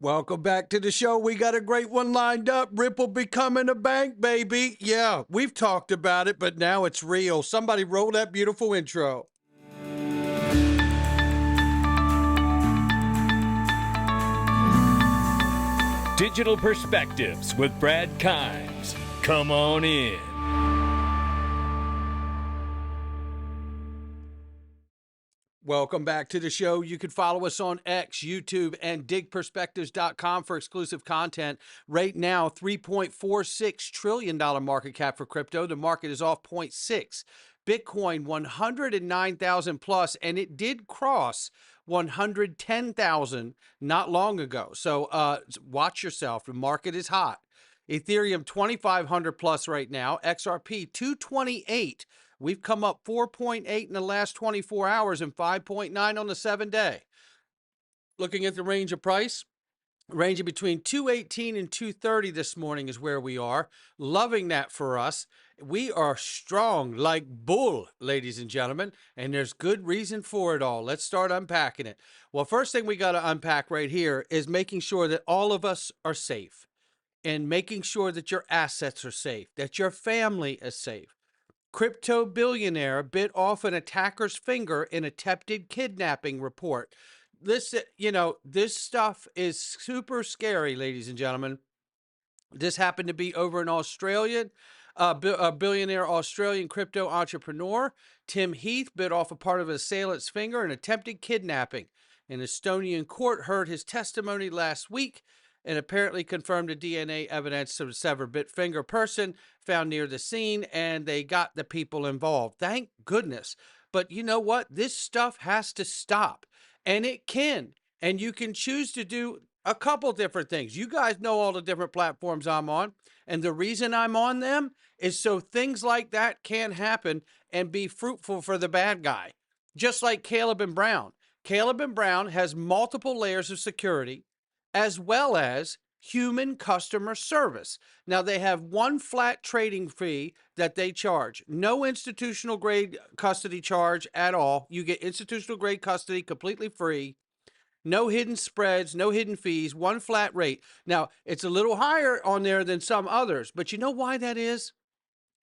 Welcome back to the show. We got a great one lined up. Ripple becoming a bank, baby. Yeah, we've talked about it, but now it's real. Somebody roll that beautiful intro. Digital Perspectives with Brad Kimes. Come on in. Welcome back to the show. You can follow us on X, YouTube, and DigPerspectives.com for exclusive content. Right now, $3.46 trillion market cap for crypto. The market is off 0.6. Bitcoin, 109,000 plus, and it did cross 110,000 not long ago. So watch yourself. The market is hot. Ethereum, 2,500 plus right now. XRP, 228. We've come up 4.8 in the last 24 hours and 5.9 on the 7-day. Looking at the range of price, ranging between 218 and 230 this morning is where we are. Loving that for us. We are strong like bull, ladies and gentlemen, and there's good reason for it all. Let's start unpacking it. Well, first thing we got to unpack right here is making sure that all of us are safe and making sure that your assets are safe, that your family is safe. Crypto billionaire bit off an attacker's finger in attempted kidnapping report. This stuff is super scary, ladies and gentlemen. This happened to be over in Australia. A billionaire Australian crypto entrepreneur, Tim Heath, bit off a part of an assailant's finger in attempted kidnapping. An Estonian court heard his testimony last week and apparently confirmed the DNA evidence of a severed bit finger person found near the scene, and they got the people involved. Thank goodness. But you know what? This stuff has to stop, and it can. And you can choose to do a couple different things. You guys know all the different platforms I'm on, and the reason I'm on them is so things like that can't happen and be fruitful for the bad guy. Just like Caleb and Brown. Caleb and Brown has multiple layers of security as well as human customer service. Now, they have one flat trading fee that they charge. No institutional grade custody charge at all. You get institutional grade custody completely free. No hidden spreads, no hidden fees, one flat rate. Now, it's a little higher on there than some others, but you know why that is?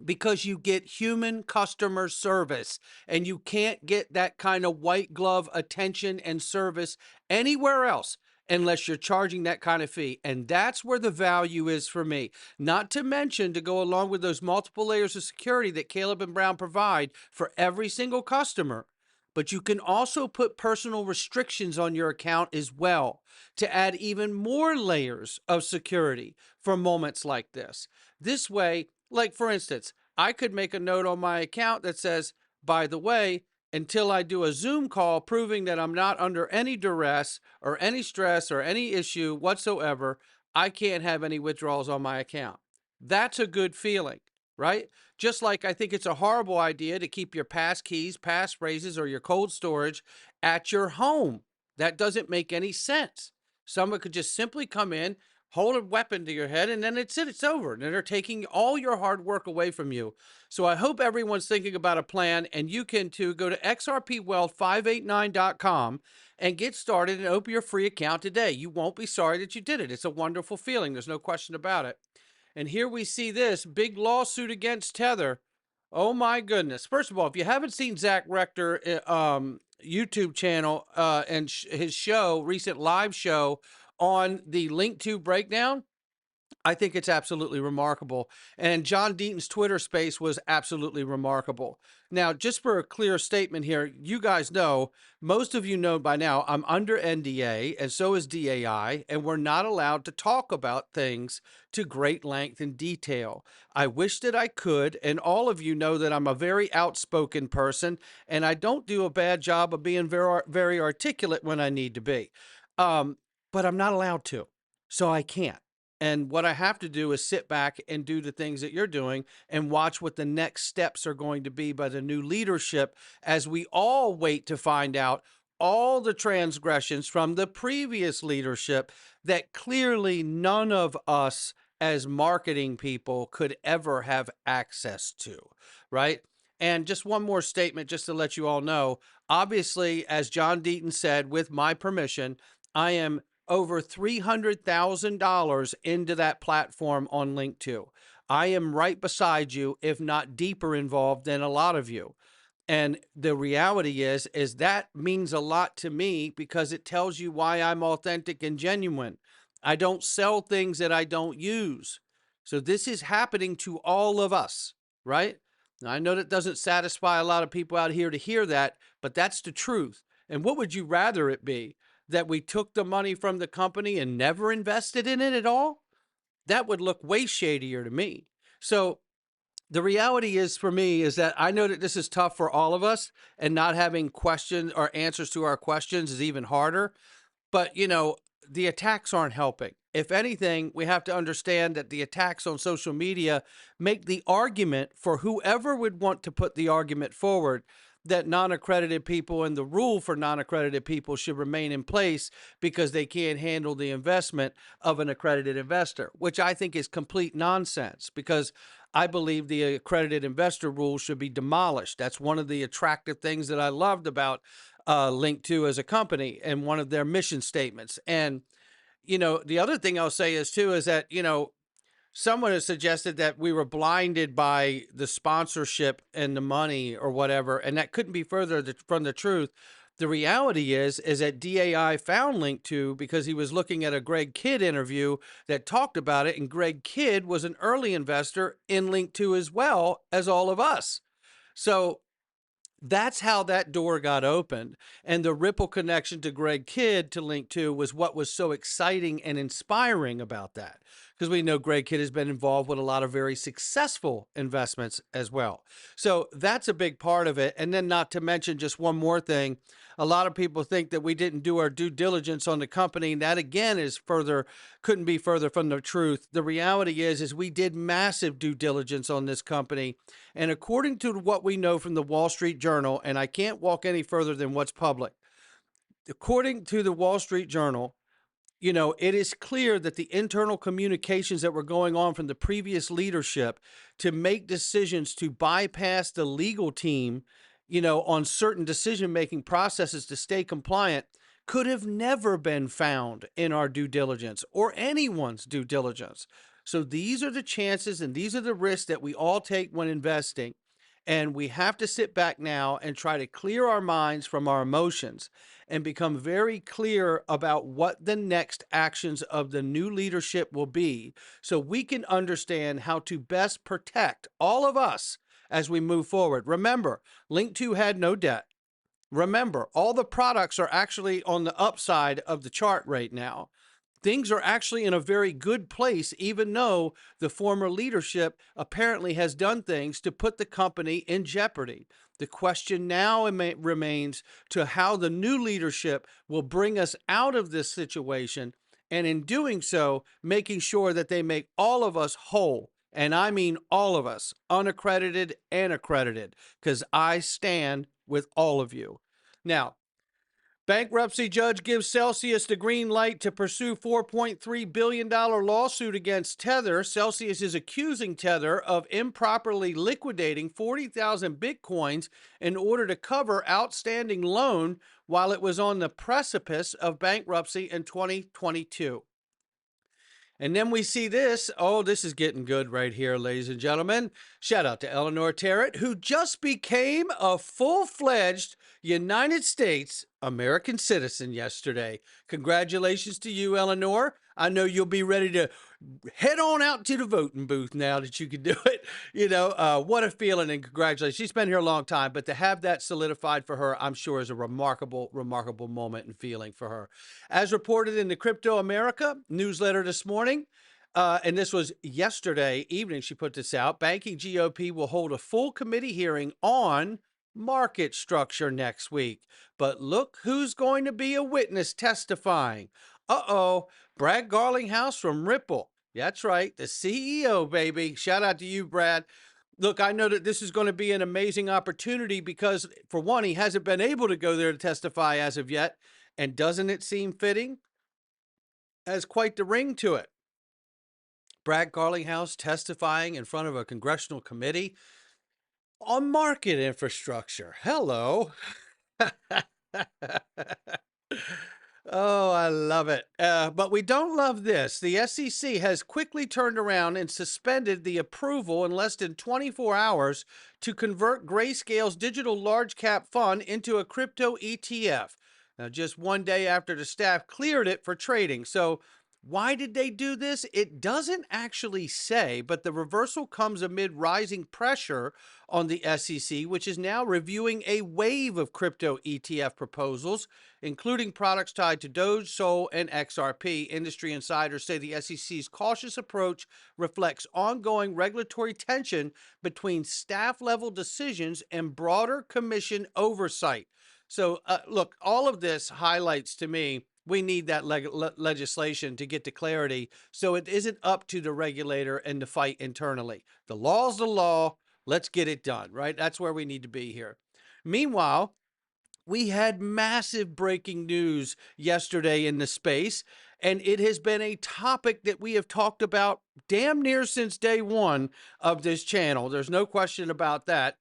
Because you get human customer service, and you can't get that kind of white glove attention and service anywhere else unless you're charging that kind of fee. And that's where the value is for me. Not to mention, to go along with those multiple layers of security that Caleb and Brown provide for every single customer. But you can also put personal restrictions on your account as well to add even more layers of security for moments like this. This way, like for instance, I could make a note on my account that says, by the way, until I do a Zoom call proving that I'm not under any duress or any stress or any issue whatsoever, I can't have any withdrawals on my account. That's a good feeling, right? Just like I think it's a horrible idea to keep your pass keys, pass phrases, or your cold storage at your home. That doesn't make any sense. Someone could just simply come in, hold a weapon to your head, and then it's over. And they're taking all your hard work away from you. So I hope everyone's thinking about a plan, and you can too. Go to xrpwealth589.com and get started and open your free account today. You won't be sorry that you did it. It's a wonderful feeling. There's no question about it. And here we see this big lawsuit against Tether. Oh my goodness. First of all, if you haven't seen Zach Rector YouTube channel and his show, recent live show on the link to breakdown, I think it's absolutely remarkable. And John Deaton's Twitter space was absolutely remarkable. Now, just for a clear statement here, you guys know, most of you know by now, I'm under NDA, and so is DAI, and we're not allowed to talk about things to great length and detail. I wish that I could, and all of you know that I'm a very outspoken person, and I don't do a bad job of being very, very articulate when I need to be. But I'm not allowed to, so I can't. And what I have to do is sit back and do the things that you're doing and watch what the next steps are going to be by the new leadership as we all wait to find out all the transgressions from the previous leadership that clearly none of us as marketing people could ever have access to, right? And just one more statement just to let you all know, obviously, as John Deaton said, with my permission, I am over $300,000 into that platform on Link2. I am right beside you, if not deeper involved than a lot of you. And the reality is that means a lot to me because it tells you why I'm authentic and genuine. I don't sell things that I don't use. So this is happening to all of us, right? Now, I know that doesn't satisfy a lot of people out here to hear that, but that's the truth. And what would you rather it be? That we took the money from the company and never invested in it at all? That would look way shadier to me. So the reality is for me is that I know that this is tough for all of us, and not having questions or answers to our questions is even harder. But, the attacks aren't helping. If anything, we have to understand that the attacks on social media make the argument for whoever would want to put the argument forward that non-accredited people and the rule for non-accredited people should remain in place because they can't handle the investment of an accredited investor, which I think is complete nonsense, because I believe the accredited investor rule should be demolished. That's one of the attractive things that I loved about Link2 as a company and one of their mission statements. And, the other thing I'll say is too, is that, someone has suggested that we were blinded by the sponsorship and the money or whatever, and that couldn't be further from the truth. The reality is that DAI found Link2 because he was looking at a Greg Kidd interview that talked about it, and Greg Kidd was an early investor in Link2 as well as all of us. So that's how that door got opened. And the ripple connection to Greg Kidd to Link2 was what was so exciting and inspiring about that. Because we know Greg Kidd has been involved with a lot of very successful investments as well. So that's a big part of it. And then, not to mention, just one more thing, a lot of people think that we didn't do our due diligence on the company. And that again couldn't be further from the truth. The reality is we did massive due diligence on this company. And according to what we know from the Wall Street Journal, and I can't walk any further than what's public, according to the Wall Street Journal, it is clear that the internal communications that were going on from the previous leadership to make decisions to bypass the legal team, on certain decision-making processes to stay compliant could have never been found in our due diligence or anyone's due diligence. So these are the chances and these are the risks that we all take when investing. And we have to sit back now and try to clear our minds from our emotions and become very clear about what the next actions of the new leadership will be, so we can understand how to best protect all of us as we move forward. Remember, Link2 had no debt. Remember, all the products are actually on the upside of the chart right now. Things are actually in a very good place, even though the former leadership apparently has done things to put the company in jeopardy. The question now remains to how the new leadership will bring us out of this situation, and in doing so, making sure that they make all of us whole. And I mean all of us, unaccredited and accredited, because I stand with all of you. Now, bankruptcy judge gives Celsius the green light to pursue $4.3 billion lawsuit against Tether. Celsius is accusing Tether of improperly liquidating 40,000 Bitcoins in order to cover outstanding loan while it was on the precipice of bankruptcy in 2022. And then we see this. Oh, this is getting good right here, ladies and gentlemen. Shout out to Eleanor Terrett, who just became a full-fledged United States American citizen yesterday. Congratulations to you, Eleanor. I know you'll be ready to head on out to the voting booth now that you can do it. What a feeling, and congratulations. She's been here a long time, but to have that solidified for her, I'm sure is a remarkable, remarkable moment and feeling for her. As reported in the Crypto America newsletter this morning, and this was yesterday evening, she put this out, Banking GOP will hold a full committee hearing on market structure next week. But look who's going to be a witness testifying. Brad Garlinghouse from Ripple. That's right, the CEO, baby. Shout out to you, Brad. Look, I know that this is going to be an amazing opportunity because, for one, he hasn't been able to go there to testify as of yet. And doesn't it seem fitting? Has quite the ring to it. Brad Garlinghouse testifying in front of a congressional committee on market infrastructure. Hello. Oh, I love it. But we don't love this. The SEC has quickly turned around and suspended the approval in less than 24 hours to convert Grayscale's digital large cap fund into a crypto ETF. Now, just one day after the staff cleared it for trading. So, why did they do this? It doesn't actually say, but the reversal comes amid rising pressure on the SEC, which is now reviewing a wave of crypto ETF proposals, including products tied to Doge, Sol, and XRP. Industry insiders say the SEC's cautious approach reflects ongoing regulatory tension between staff-level decisions and broader commission oversight. So, look, all of this highlights to me we need that legislation to get to clarity so it isn't up to the regulator and the fight internally. The law's the law. Let's get it done, right? That's where we need to be here. Meanwhile, we had massive breaking news yesterday in the space, and it has been a topic that we have talked about damn near since day one of this channel. There's no question about that.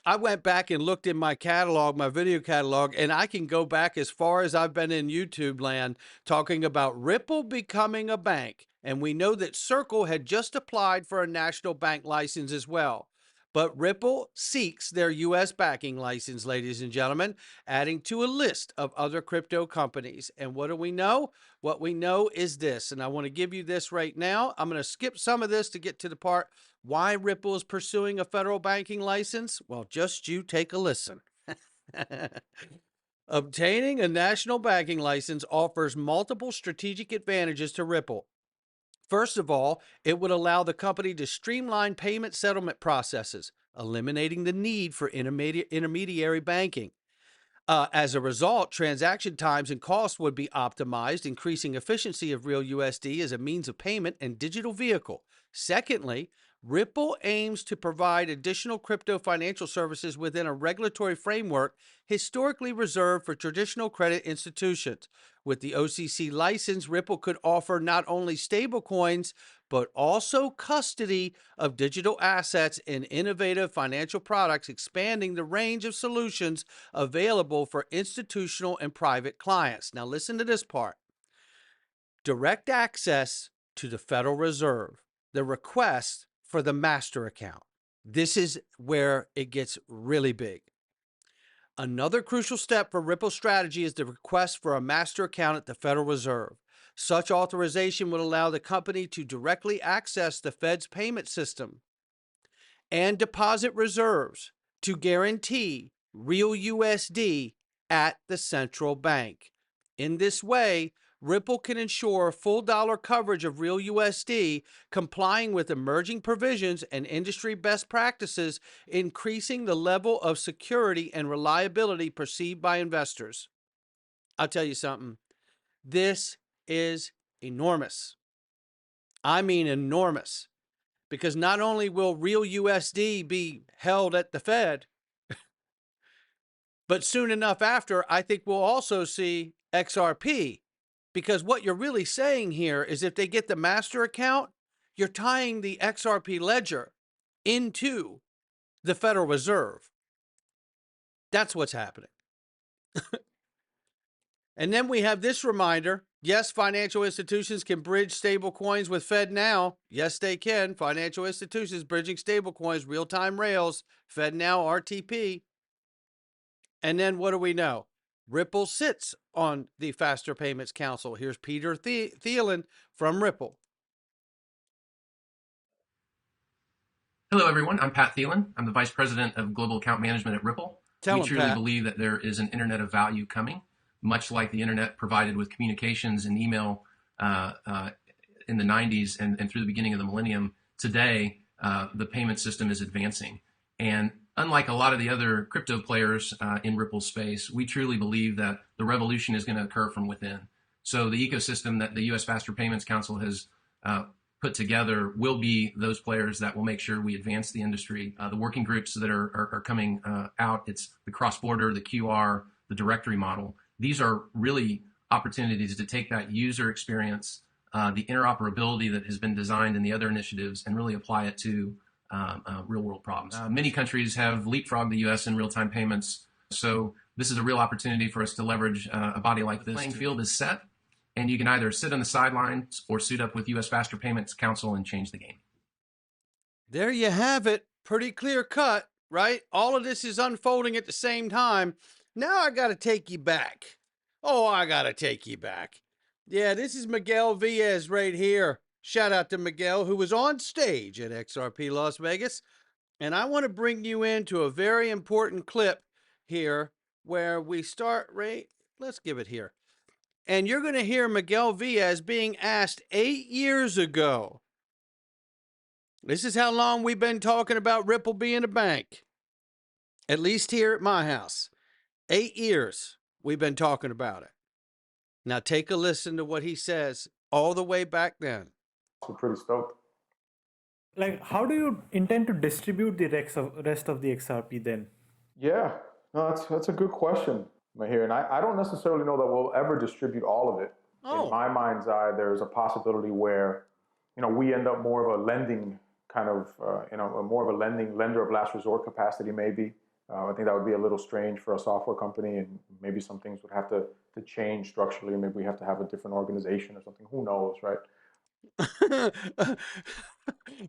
I went back and looked in my catalog, my video catalog, and I can go back as far as I've been in YouTube land talking about Ripple becoming a bank. And we know that Circle had just applied for a national bank license as well. But Ripple seeks their U.S. backing license, ladies and gentlemen, adding to a list of other crypto companies. And what do we know? What we know is this, and I want to give you this right now. I'm going to skip some of this to get to the part why Ripple is pursuing a federal banking license. Well, just you take a listen. Obtaining a national banking license offers multiple strategic advantages to Ripple. First of all, it would allow the company to streamline payment settlement processes, eliminating the need for intermediary banking. As a result, transaction times and costs would be optimized, increasing efficiency of real USD as a means of payment and digital vehicle. Secondly, Ripple aims to provide additional crypto financial services within a regulatory framework historically reserved for traditional credit institutions. With the OCC license, Ripple could offer not only stablecoins, but also custody of digital assets and innovative financial products, expanding the range of solutions available for institutional and private clients. Now, listen to this part. Direct access to the Federal Reserve, the request for the master account. This is where it gets really big. Another crucial step for Ripple's strategy is the request for a master account at the Federal Reserve. Such authorization would allow the company to directly access the Fed's payment system and deposit reserves to guarantee real USD at the central bank. In this way, Ripple can ensure full dollar coverage of real USD, complying with emerging provisions and industry best practices, increasing the level of security and reliability perceived by investors. I'll tell you something. This is enormous. I mean enormous. Because not only will real USD be held at the Fed, but soon enough after, I think we'll also see XRP. Because what you're really saying here is if they get the master account, you're tying the XRP ledger into the Federal Reserve. That's what's happening. And then we have this reminder. Yes, financial institutions can bridge stable coins with FedNow. Yes, they can. Financial institutions bridging stable coins, real-time rails, FedNow, RTP. And then what do we know? Ripple sits on the Faster Payments Council. Here's Peter Thielen from Ripple. Hello, everyone. I'm Pat Thielen. I'm the Vice President of Global Account Management at Ripple. We truly believe that there is an internet of value coming, much like the internet provided with communications and email in the 90s and through the beginning of the millennium. Today, the payment system is advancing. And unlike a lot of the other crypto players in Ripple's space, we truly believe that the revolution is going to occur from within. So the ecosystem that the U.S. Faster Payments Council has put together will be those players that will make sure we advance the industry. The working groups that are coming out, it's the cross-border, the QR, the directory model. These are really opportunities to take that user experience, the interoperability that has been designed in the other initiatives, and really apply it to real-world problems. Many countries have leapfrogged the U.S. in real-time payments. So this is a real opportunity for us to leverage a body like this. The playing field is set, and you can either sit on the sidelines or suit up with U.S. Faster Payments Council and change the game. There you have it. Pretty clear cut, right? All of this is unfolding at the same time. Now I got to take you back. Oh, I got to take you back. Yeah, this is Miguel Villas right here. Shout out to Miguel, who was on stage at XRP Las Vegas. And I want to bring you into a very important clip here where we start right. Let's give it here. And you're going to hear Miguel Villas being asked 8 years ago. This is how long we've been talking about Ripple being a bank. At least here at my house. 8 years we've been talking about it. Now take a listen to what he says all the way back then. I'm pretty stoked. Like, how do you intend to distribute the rest of the XRP then? Yeah, no, that's a good question, Mahir. And I don't necessarily know that we'll ever distribute all of it. In my mind's eye, there's a possibility where, we end up more of a lending kind of, more of a lender of last resort capacity maybe. I think that would be a little strange for a software company, and maybe some things would have to change structurally. Maybe we have to have a different organization or something. Who knows, right?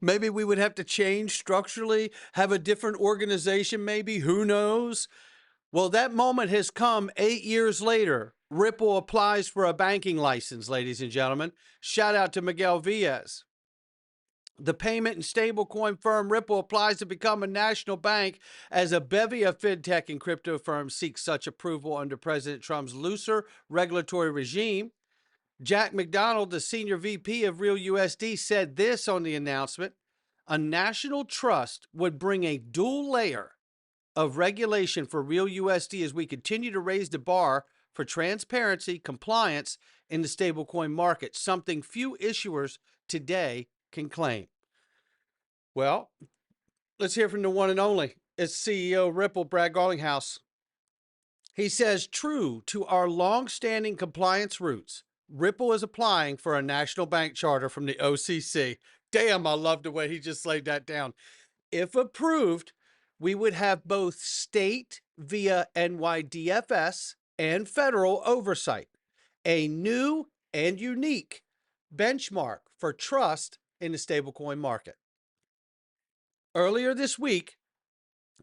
Maybe we would have to change structurally, have a different organization, maybe. Who knows? Well, that moment has come 8 years later. Ripple applies for a banking license, ladies and gentlemen. Shout out to Miguel Villas. The payment and stablecoin firm Ripple applies to become a national bank as a bevy of fintech and crypto firms seek such approval under President Trump's looser regulatory regime. Jack McDonald, the senior VP of Real USD, said this on the announcement: a national trust would bring a dual layer of regulation for Real USD as we continue to raise the bar for transparency, compliance in the stablecoin market, something few issuers today can claim. Well, let's hear from the one and only. It's CEO of Ripple, Brad Garlinghouse. He says, true to our long-standing compliance roots, Ripple is applying for a national bank charter from the OCC. Damn, I love the way he just laid that down. If approved, we would have both state via NYDFS and federal oversight, a new and unique benchmark for trust in the stablecoin market. Earlier this week,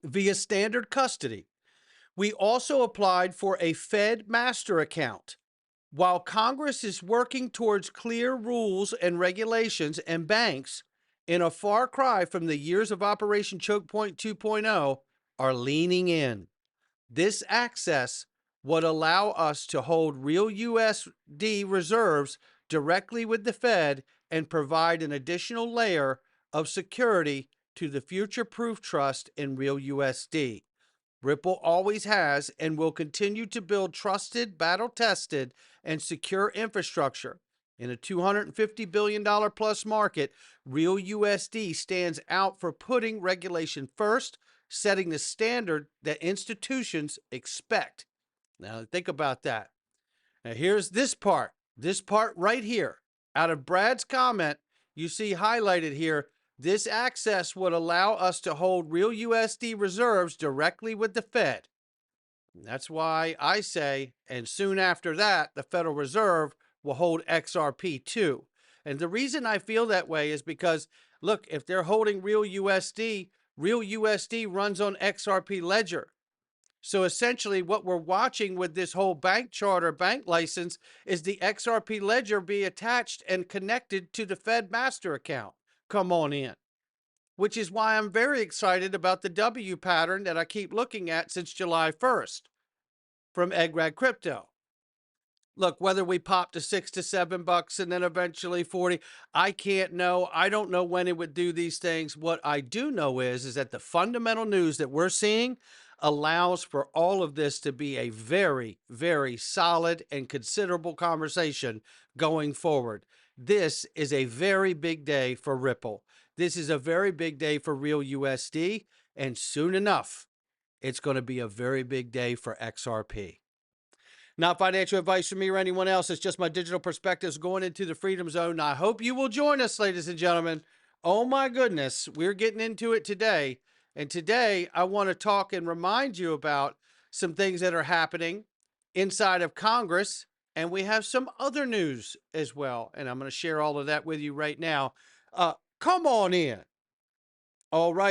via standard custody, we also applied for a Fed master account. While Congress is working towards clear rules and regulations, and banks, in a far cry from the years of Operation Choke Point 2.0, are leaning in. This access would allow us to hold real USD reserves directly with the Fed and provide an additional layer of security to the future-proof trust in real USD. Ripple always has and will continue to build trusted, battle-tested, and secure infrastructure. In a $250 billion plus market, real USD stands out for putting regulation first, setting the standard that institutions expect. Now think about that. Now here's this part right here. Out of Brad's comment, you see highlighted here, this access would allow us to hold real USD reserves directly with the Fed. And that's why I say, and soon after that, the Federal Reserve will hold XRP too. And the reason I feel that way is because, look, if they're holding real USD runs on XRPLedger. So essentially what we're watching with this whole bank charter, bank license, is the XRPLedger be attached and connected to the Fed master account. Come on in. Which is why I'm very excited about the W pattern that I keep looking at since July 1st from EGRAD Crypto. Look, whether we pop to $6 to $7 and then eventually 40, I can't know. I don't know when it would do these things. What I do know is that the fundamental news that we're seeing allows for all of this to be a very, very solid and considerable conversation going forward. This is a very big day for Ripple. This is a very big day for real USD, and soon enough, it's going to be a very big day for XRP. Not financial advice from me or anyone else. It's just my digital perspectives going into the freedom zone. I hope you will join us, ladies and gentlemen. Oh my goodness, we're getting into it today. And today I want to talk and remind you about some things that are happening inside of Congress, and we have some other news as well. And I'm going to share all of that with you right now. Come on in. All right.